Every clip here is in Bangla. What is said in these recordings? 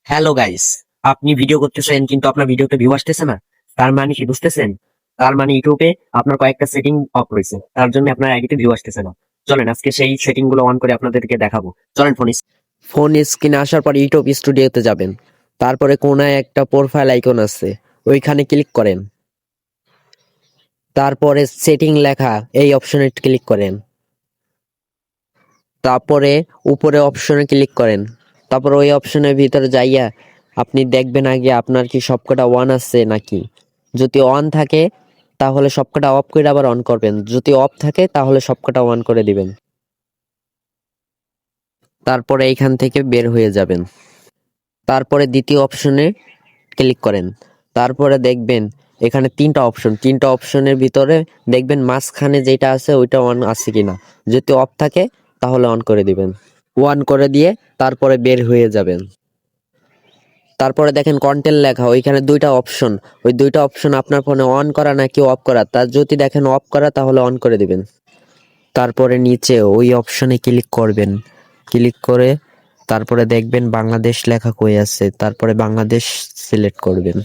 হ্যালো গাইস, আপনি ভিডিও করতেছেন কিন্তু আপনার ভিডিওতে ভিউ আসতেছে না। তার মানে কি বুঝতেছেন? তার মানে ইউটিউবে আপনার কয়েকটা সেটিং অফ রয়েছে, তার জন্য আপনার আইডিতে ভিউ আসতেছে না। চলেন আজকে সেই সেটিং গুলো অন করে আপনাদেরকে দেখাবো। চলেন ফোন স্ক্রিনে আসার পর ইউটিউব স্টুডিওতে যাবেন। তারপরে কোনায় একটা প্রোফাইল আইকন আছে, ওইখানে ক্লিক করেন। তারপরে সেটিং লেখা এই অপশনে ক্লিক করেন। তারপরে উপরে অপশনে ক্লিক করেন। তারপর ওই অপশনের ভিতরে যাইয়া আপনি দেখবেন আগে আপনার কি সবকটা অন আছে নাকি। যদি অন থাকে তাহলে সবকটা অফ করে আবার অন করবেন, যদি অফ থাকে তাহলে সবকটা অন করে দিবেন। তারপরে এইখান থেকে বের হয়ে যাবেন। তারপরে দ্বিতীয় অপশনে ক্লিক করেন। তারপরে দেখবেন এখানে তিনটা অপশনের ভিতরে দেখবেন মাঝখানে যেটা আছে ওইটা অন আছে কিনা। যদি অফ থাকে তাহলে অন করে দিবেন। অন করে দিয়ে তারপরে বের হয়ে যাবেন। তারপরে দেখেন কন্টেন্ট লেখা, ওইখানে দুইটা অপশন। ওই দুইটা অপশন আপনার ফোনে অন করা নাকি অফ করা, তার যদি দেখেন অফ করা তাহলে অন করে দিবেন। তারপরে নিচে ওই অপশনে ক্লিক করবেন। ক্লিক করে তারপরে দেখবেন বাংলাদেশ লেখা কই আছে, তারপরে বাংলাদেশ সিলেক্ট করবেন।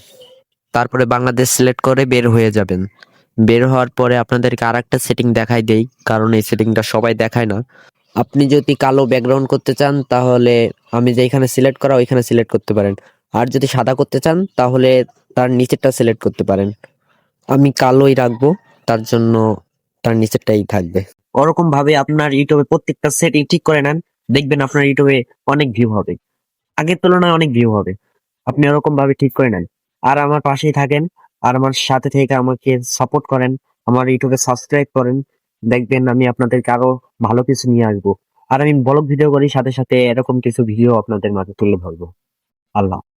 তারপরে বাংলাদেশ সিলেক্ট করে বের হয়ে যাবেন। বের হওয়ার পরে আপনাদেরকে আরেকটা সেটিং দেখাই দেই, কারণ এই সেটিংটা সবাই দেখায় না। আপনি যদি কালো ব্যাকগ্রাউন্ড করতে চান তাহলে আমি যেখানে সিলেক্ট করা ওইখানে সিলেক্ট করতে পারেন। আর যদি সাদা করতে চান তাহলে তার নিচেরটা সিলেক্ট করতে পারেন। আমি কালোই রাখবো, তার জন্য তার নিচেরটাই থাকবে। ওরকম ভাবে আপনার ইউটিউবে প্রত্যেকটা সেটিং ঠিক করে নেন, দেখবেন আপনার ইউটিউবে অনেক ভিউ হবে, আগের তুলনায় অনেক ভিউ হবে। আপনি ওরকম ভাবে ঠিক করে নেন। আর আমার পাশেই থাকেন, আর আমার সাথে থেকে আমাকে সাপোর্ট করেন, আমার ইউটিউবে সাবস্ক্রাইব করেন। দেখবেন আমি আপনাদেরকে আরো ভালো কিছু নিয়ে আসবো। আর আমি ব্লগ ভিডিও করি, সাথে সাথে এরকম কিছু ভিডিও আপনাদের মাঝে তুলে ধরবো। আল্লাহ।